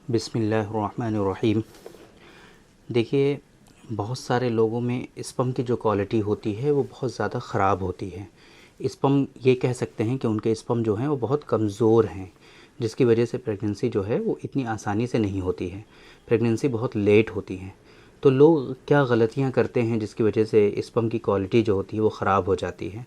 बिस्मिल्लाहिर्रहमानिर्रहीम। देखिए, बहुत सारे लोगों में स्पर्म की जो क्वालिटी होती है वो बहुत ज़्यादा ख़राब होती है। स्पर्म ये कह सकते हैं कि उनके स्पर्म जो हैं वो बहुत कमज़ोर हैं, जिसकी वजह से प्रेगनेंसी जो है वो इतनी आसानी से नहीं होती है। प्रेगनेंसी बहुत लेट होती है। तो लोग क्या गलतियाँ करते हैं जिसकी वजह से स्पर्म की क्वालिटी जो होती है वो ख़राब हो जाती है।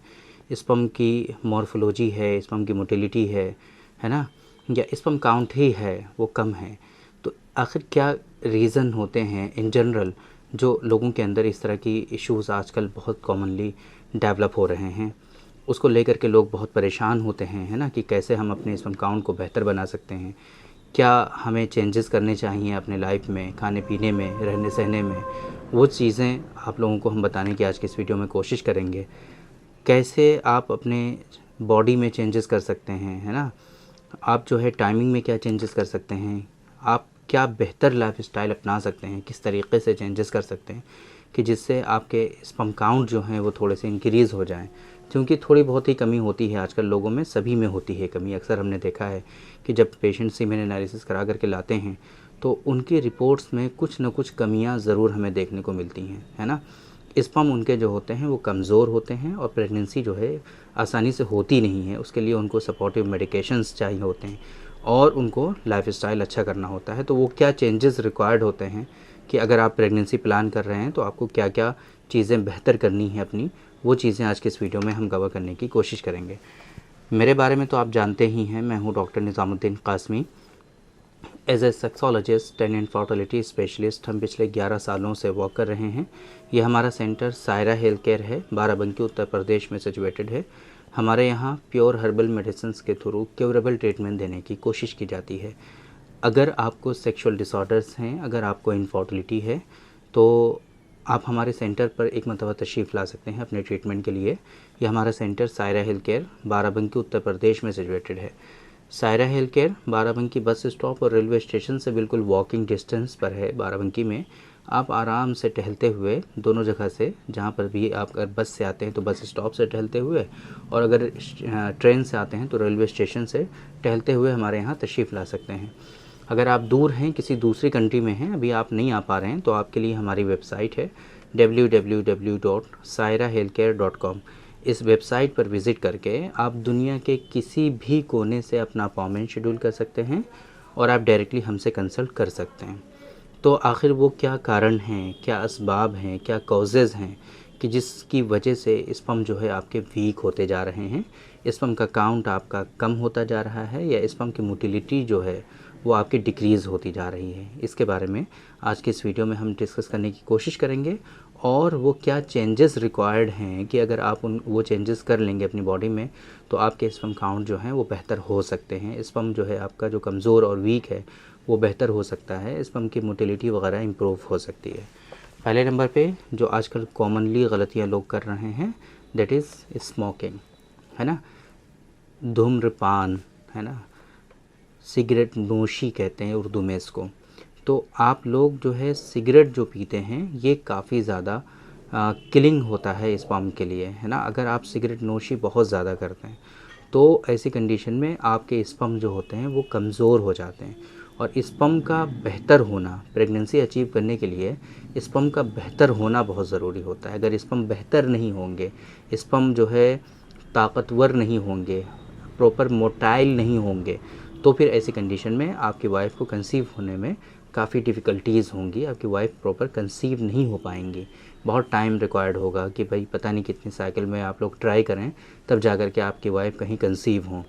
स्पर्म की मॉर्फोलॉजी है, स्पर्म की मोटिलिटी है ना, या स्पर्म काउंट ही है वो कम है। तो आखिर क्या रीज़न होते हैं इन जनरल जो लोगों के अंदर इस तरह की इश्यूज़ आजकल बहुत कॉमनली डेवलप हो रहे हैं, उसको लेकर के लोग बहुत परेशान होते हैं, है ना, कि कैसे हम अपने स्पर्म काउंट को बेहतर बना सकते हैं, क्या हमें चेंजेस करने चाहिए अपने लाइफ में, खाने पीने में, रहने सहने में। वो चीज़ें आप लोगों को हम बताने की आज की इस वीडियो में कोशिश करेंगे। कैसे आप अपने बॉडी में चेंजेस कर सकते हैं, है ना, आप जो है टाइमिंग में क्या चेंजेस कर सकते हैं, आप क्या बेहतर लाइफस्टाइल अपना सकते हैं, किस तरीके से चेंजेस कर सकते हैं कि जिससे आपके स्पर्म काउंट जो हैं वो थोड़े से इंक्रीज़ हो जाएं। क्योंकि थोड़ी बहुत ही कमी होती है आजकल लोगों में, सभी में होती है कमी। अक्सर हमने देखा है कि जब पेशेंट सीमेन एनालिसिस करा करके लाते हैं तो उनकी रिपोर्ट्स में कुछ ना कुछ कमियां ज़रूर हमें देखने को मिलती हैं, है ना। स्पर्म उनके जो होते हैं वो कमज़ोर होते हैं और प्रेगनेंसी जो है आसानी से होती नहीं है। उसके लिए उनको सपोर्टिव मेडिकेशंस चाहिए होते हैं और उनको लाइफस्टाइल अच्छा करना होता है। तो वो क्या चेंजेस रिक्वायर्ड होते हैं कि अगर आप प्रेगनेंसी प्लान कर रहे हैं तो आपको क्या क्या चीज़ें बेहतर करनी है अपनी, वो चीज़ें आज के इस वीडियो में हम कवर करने की कोशिश करेंगे। मेरे बारे में तो आप जानते ही हैं, मैं हूँ doctor Nizamuddin Qasmi. As a sexologist and infertility specialist हम पिछले 11 सालों से वर्क कर रहे हैं। यह हमारा सेंटर सायरा हेल्थ केयर है, बाराबंकी उत्तर प्रदेश में सिचुएटेड है। हमारे यहाँ प्योर हर्बल मेडिसिन के थ्रू क्यूरेबल ट्रीटमेंट देने की कोशिश की जाती है। अगर आपको सेक्सुअल डिसऑर्डर्स हैं, अगर आपको इनफर्टिलिटी है, तो आप हमारे सेंटर पर एक मरतबा तशरीफ़ ला सकते हैं अपने ट्रीटमेंट के लिए। यह हमारा centre Saira health care Barabanki Uttar Pradesh में सिचुएटेड है। Saira health care Barabanki bus stop और रेलवे स्टेशन से बिल्कुल वॉकिंग डिस्टेंस पर है। बाराबंकी में आप आराम से टहलते हुए दोनों जगह से, जहाँ पर भी आप अगर बस से आते हैं तो बस स्टॉप से टहलते हुए, और अगर ट्रेन से आते हैं तो रेलवे स्टेशन से टहलते हुए हमारे यहाँ तशरीफ़ ला सकते हैं। अगर आप दूर हैं, किसी दूसरी कंट्री में हैं, अभी आप नहीं आ पा रहे हैं, तो आपके लिए हमारी वेबसाइट है www.sairahealthcare.com। इस वेबसाइट पर विज़िट करके आप दुनिया के किसी भी कोने से अपना अपॉइंटमेंट शेड्यूल कर सकते हैं और आप डायरेक्टली हमसे कंसल्ट कर सकते हैं। तो आखिर वो क्या कारण हैं, क्या असबाब हैं, क्या कॉजेज़ हैं कि जिसकी वजह से स्पर्म जो है आपके वीक होते जा रहे हैं, स्पर्म का काउंट आपका कम होता जा रहा है, या स्पर्म की मोटिलिटी जो है वो आपकी डिक्रीज़ होती जा रही है। इसके बारे में आज के इस वीडियो में हम डिस्कस करने की कोशिश करेंगे, और वो क्या चेंजेस रिक्वायर्ड हैं कि अगर आप वो चेंजेस कर लेंगे अपनी बॉडी में तो आपके स्पर्म काउंट जो हैं वो बेहतर हो सकते हैं। स्पर्म जो है आपका जो कमज़ोर और वीक है वो बेहतर हो सकता है, स्पर्म की मोटिलिटी वगैरह इम्प्रूव हो सकती है। पहले नंबर पे जो आजकल कॉमनली गलतियाँ लोग कर रहे हैं, दैट इज़ स्मोकिंग, है ना, धूम्रपान, है ना, सिगरेट नोशी कहते हैं उर्दू में इसको। तो आप लोग जो है सिगरेट जो पीते हैं ये काफ़ी ज़्यादा किलिंग होता है स्पर्म के लिए, है ना। अगर आप सिगरेट नोशी बहुत ज़्यादा करते हैं तो ऐसी कंडीशन में आपके स्पर्म जो होते हैं वो कमज़ोर हो जाते हैं। और स्पर्म का बेहतर होना, प्रेगनेंसी अचीव करने के लिए स्पर्म का बेहतर होना बहुत ज़रूरी होता है। अगर स्पर्म बेहतर नहीं होंगे, स्पर्म जो है ताकतवर नहीं होंगे, प्रॉपर मोटाइल नहीं होंगे, तो फिर ऐसी कंडीशन में आपकी वाइफ को कंसीव होने में काफ़ी डिफ़िकल्टीज़ होंगी। आपकी वाइफ प्रॉपर कंसीव नहीं हो पाएंगी, बहुत टाइम रिक्वायर्ड होगा कि भाई पता नहीं कितनी साइकिल में आप लोग ट्राई करें तब जा कर के आपकी वाइफ कहीं कंसीव हों।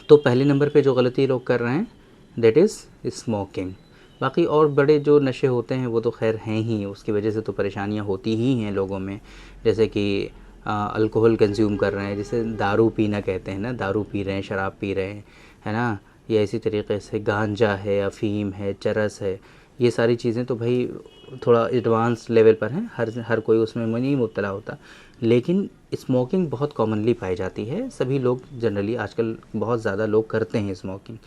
तो पहले नंबर पे जो गलती लोग कर रहे हैं दैट इज़ स्मोकिंग। बाकी और बड़े जो नशे होते हैं वो तो खैर हैं ही, उसकी वजह से तो परेशानियां होती ही हैं लोगों में। जैसे कि अल्कोहल कंज्यूम कर रहे हैं, जैसे दारू पीना कहते हैं ना, दारू पी रहे हैं, शराब पी रहे हैं, है ना, या इसी तरीके से गांजा है, अफ़ीम है, चरस है, ये सारी चीज़ें तो भाई थोड़ा एडवांस लेवल पर हैं, हर कोई उसमें नहीं मुब्तला होता। लेकिन स्मोकिंग बहुत कॉमनली पाई जाती है, सभी लोग जनरली आजकल बहुत ज़्यादा लोग करते हैं स्मोकिंग।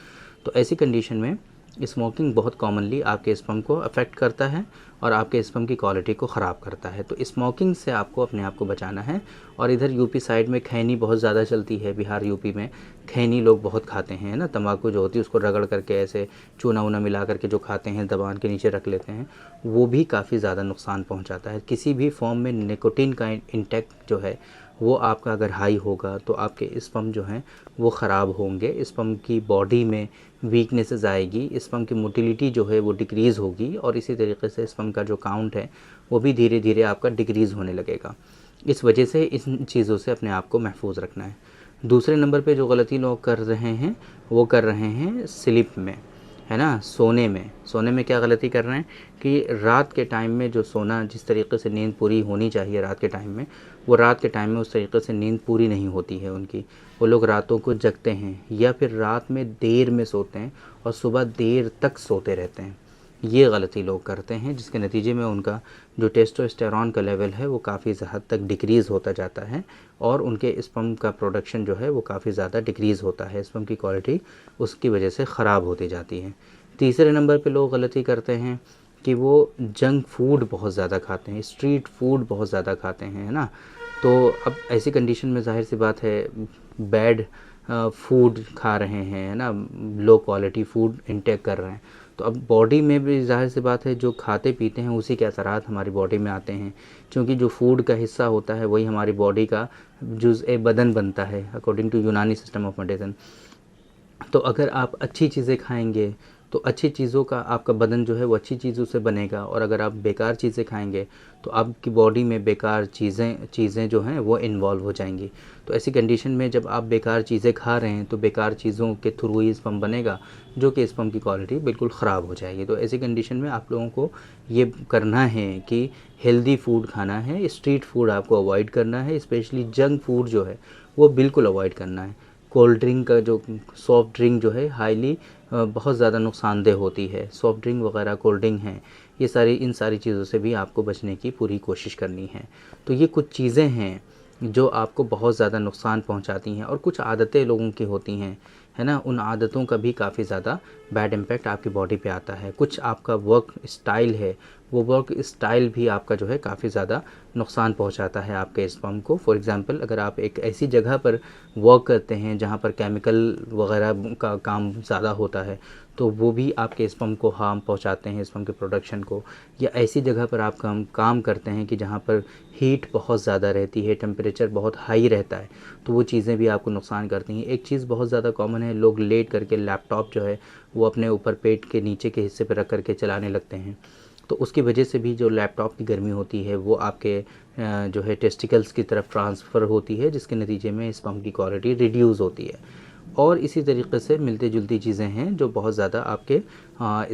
तो ऐसी कंडीशन में स्मोकिंग बहुत कॉमनली आपके स्पर्म को अफेक्ट करता है और आपके स्पर्म की क्वालिटी को ख़राब करता है। तो स्मोकिंग से आपको अपने आप को बचाना है। और इधर यूपी साइड में खैनी बहुत ज़्यादा चलती है, बिहार यूपी में खैनी लोग बहुत खाते हैं ना, तंबाकू जो होती है उसको रगड़ करके ऐसे चूना वूना मिला करके जो खाते हैं, दबान के नीचे रख लेते हैं, वो भी काफ़ी ज़्यादा नुकसान पहुँचाता है। किसी भी फॉर्म में निकोटीन का इंटेक जो है वो आपका अगर हाई होगा तो आपके स्पर्म जो हैं वो ख़राब होंगे, स्पर्म की बॉडी में वीकनेसेस आएगी, स्पर्म की मोटिलिटी जो है वो डिक्रीज़ होगी और इसी तरीके से स्पर्म का जो काउंट है वो भी धीरे धीरे आपका डिक्रीज़ होने लगेगा। इस वजह से इन चीज़ों से अपने आप को महफूज रखना है। दूसरे नंबर पे जो गलती लोग कर रहे हैं वो कर रहे हैं स्लीप में, है ना, सोने में क्या गलती कर रहे हैं कि रात के टाइम में जो सोना, जिस तरीके से नींद पूरी होनी चाहिए रात के टाइम में, वो रात के टाइम में उस तरीके से नींद पूरी नहीं होती है उनकी। वो लोग रातों को जगते हैं या फिर रात में देर में सोते हैं और सुबह देर तक सोते रहते हैं। ये गलती लोग करते हैं जिसके नतीजे में उनका जो टेस्टोस्टेरॉन का लेवल है वो काफ़ी हद तक डिक्रीज़ होता जाता है और उनके स्पर्म का प्रोडक्शन जो है वो काफ़ी ज़्यादा डिक्रीज़ होता है, स्पर्म की क्वालिटी उसकी वजह से ख़राब होती जाती है। तीसरे नंबर पे लोग गलती करते हैं कि वो जंक फूड बहुत ज़्यादा खाते हैं, स्ट्रीट फूड बहुत ज़्यादा खाते हैं, है ना। तो अब ऐसी कंडीशन में ज़ाहिर सी बात है बैड फूड खा रहे हैं, है ना, लो क्वालिटी फूड इंटेक कर रहे हैं, तो अब बॉडी में भी ज़ाहिर सी बात है जो खाते पीते हैं उसी के असरात हमारी बॉडी में आते हैं, क्योंकि जो फूड का हिस्सा होता है वही हमारी बॉडी का जुज़-ए बदन बनता है अकॉर्डिंग टू यूनानी सिस्टम ऑफ मेडिसिन। तो अगर आप अच्छी चीज़ें खाएंगे तो अच्छी चीज़ों का आपका बदन जो है वो अच्छी चीज़ों से बनेगा, और अगर आप बेकार चीज़ें खाएंगे तो आपकी बॉडी में बेकार चीज़ें जो हैं वो इन्वॉल्व हो जाएंगी। तो ऐसी कंडीशन में जब आप बेकार चीज़ें खा रहे हैं तो बेकार चीज़ों के थ्रू ही स्पर्म बनेगा, जो कि स्पर्म की क्वालिटी बिल्कुल ख़राब हो जाएगी। तो ऐसी कंडीशन में आप लोगों को ये करना है कि हेल्दी फूड खाना है, स्ट्रीट फूड आपको अवॉइड करना है, स्पेशली जंक फूड जो है वो बिल्कुल अवॉइड करना है। कोल्ड ड्रिंक का जो सॉफ्ट ड्रिंक जो है हाईली बहुत ज़्यादा नुकसानदेह होती है, सॉफ्ट ड्रिंक वगैरह कोल्ड ड्रिंक हैं, ये इन सारी चीज़ों से भी आपको बचने की पूरी कोशिश करनी है। तो ये कुछ चीज़ें हैं जो आपको बहुत ज़्यादा नुकसान पहुंचाती हैं, और कुछ आदतें लोगों की होती हैं, है ना, उन आदतों का भी काफ़ी ज़्यादा बैड इम्पैक्ट आपकी बॉडी पे आता है। कुछ आपका वर्क स्टाइल है, वो वर्क स्टाइल भी आपका जो है काफ़ी ज़्यादा नुकसान पहुंचाता है आपके स्पर्म को। फॉर एग्ज़ाम्पल अगर आप एक ऐसी जगह पर वर्क करते हैं जहां पर केमिकल वगैरह का काम ज़्यादा होता है तो वो भी आपके स्पर्म को हार्म पहुंचाते हैं, स्पर्म के प्रोडक्शन को। या ऐसी जगह पर आप काम करते हैं कि जहां पर हीट बहुत ज़्यादा रहती है, टेम्परेचर बहुत हाई रहता है, तो वो चीज़ें भी आपको नुकसान करती हैं। एक चीज़ बहुत ज़्यादा कॉमन है, लोग लेट करके लैपटॉप जो है वो अपने ऊपर पेट के नीचे के हिस्से पर रख करके चलाने लगते हैं, तो उसकी वजह से भी जो लैपटॉप की गर्मी होती है वो आपके जो है टेस्टिकल्स की तरफ ट्रांसफ़र होती है, जिसके नतीजे में स्पर्म की क्वालिटी रिड्यूस होती है। और इसी तरीके से मिलती जुलती चीज़ें हैं जो बहुत ज़्यादा आपके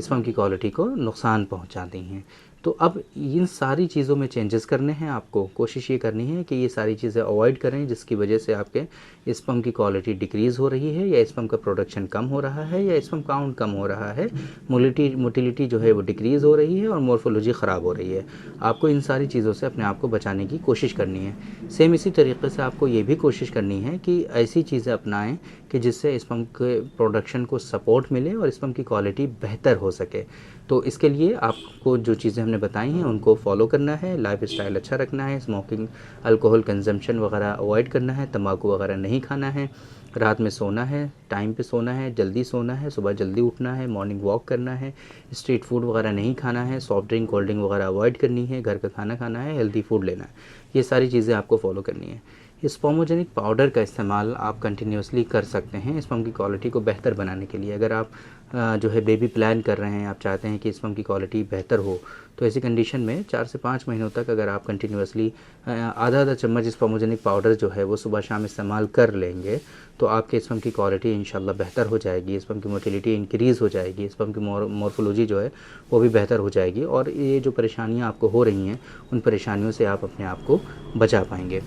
स्पर्म की क्वालिटी को नुकसान पहुंचाती हैं। तो अब इन सारी चीज़ों में चेंजेस करने हैं, आपको कोशिश ये करनी है कि ये सारी चीज़ें अवॉइड करें जिसकी वजह से आपके स्पर्म की क्वालिटी डिक्रीज़ हो रही है, या स्पर्म का प्रोडक्शन कम हो रहा है, या स्पर्म काउंट कम हो रहा है, मोटिलिटी जो है वो डिक्रीज़ हो रही है और मॉर्फोलॉजी ख़राब हो रही है। आपको इन सारी चीज़ों से अपने आप को बचाने की कोशिश करनी है। सेम इसी तरीके से आपको ये भी कोशिश करनी है कि ऐसी चीज़ें अपनाएं कि जिससे स्पर्म के प्रोडक्शन को सपोर्ट मिले और स्पर्म की क्वालिटी बेहतर हो सके। तो इसके लिए आपको जो चीज़ें हमने बताई हैं उनको फॉलो करना है, लाइफ स्टाइल अच्छा रखना है, स्मोकिंग, अल्कोहल कंजम्पशन वगैरह अवॉइड करना है, तंबाकू वगैरह नहीं खाना है, रात में सोना है, टाइम पे सोना है, जल्दी सोना है, सुबह जल्दी उठना है, मॉर्निंग वॉक करना है, स्ट्रीट फूड वगैरह नहीं खाना है, सॉफ्ट ड्रिंक कोल्ड ड्रिंक वगैरह अवॉइड करनी है, घर का खाना खाना है, हेल्दी फूड लेना है। ये सारी चीज़ें आपको फॉलो करनी है। स्पर्मोजेनिक पाउडर का इस्तेमाल आप कंटिन्यूसली कर सकते हैं स्पर्म की क्वालिटी को बेहतर बनाने के लिए। अगर आप जो है बेबी प्लान कर रहे हैं, आप चाहते हैं कि स्पर्म की क्वालिटी बेहतर हो, तो ऐसी कंडीशन में 4 से 5 महीनों तक अगर आप कंटिन्यूसली आधा चम्मच स्पर्मोजेनिक पाउडर जो है वो सुबह शाम इस्तेमाल कर लेंगे तो आपके स्पर्म की क्वालिटी इंशाल्लाह बेहतर हो जाएगी, स्पर्म की मोटिलिटी इंक्रीज़ हो जाएगी, स्पर्म की मॉर्फोलॉजी जो है वो भी बेहतर हो जाएगी, और ये जो परेशानियाँ आपको हो रही हैं उन परेशानियों से आप अपने आप को बचा पाएंगे।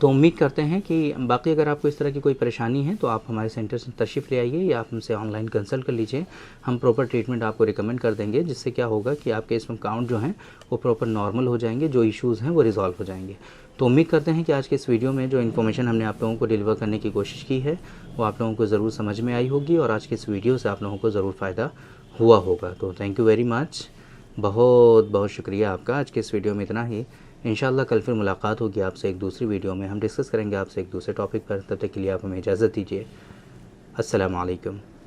तो उम्मीद करते हैं कि बाकी अगर आपको इस तरह की कोई परेशानी है तो आप हमारे सेंटर से तशरीफ़ ले आइए या आप हमसे ऑनलाइन कंसल्ट कर लीजिए। हम प्रॉपर ट्रीटमेंट आपको रिकमेंड कर देंगे, जिससे क्या होगा कि आपके स्पर्म काउंट जो हैं वो प्रॉपर नॉर्मल हो जाएंगे, जो इश्यूज़ हैं वो रिज़ॉल्व हो जाएंगे। तो उम्मीद करते हैं कि आज के इस वीडियो में जो इन्फॉर्मेशन हमने आप लोगों को डिलीवर करने की कोशिश की है वो आप लोगों को ज़रूर समझ में आई होगी और आज के इस वीडियो से आप लोगों को ज़रूर फ़ायदा हुआ होगा। तो थैंक यू वेरी मच, बहुत बहुत शुक्रिया आपका। आज के इस वीडियो में इतना ही। इंशाल्लाह कल फिर मुलाकात होगी आपसे एक दूसरी वीडियो में। हम डिस्कस करेंगे आपसे एक दूसरे टॉपिक पर। तब तक के लिए आप हमें इजाज़त दीजिए। अस्सलाम वालेकुम।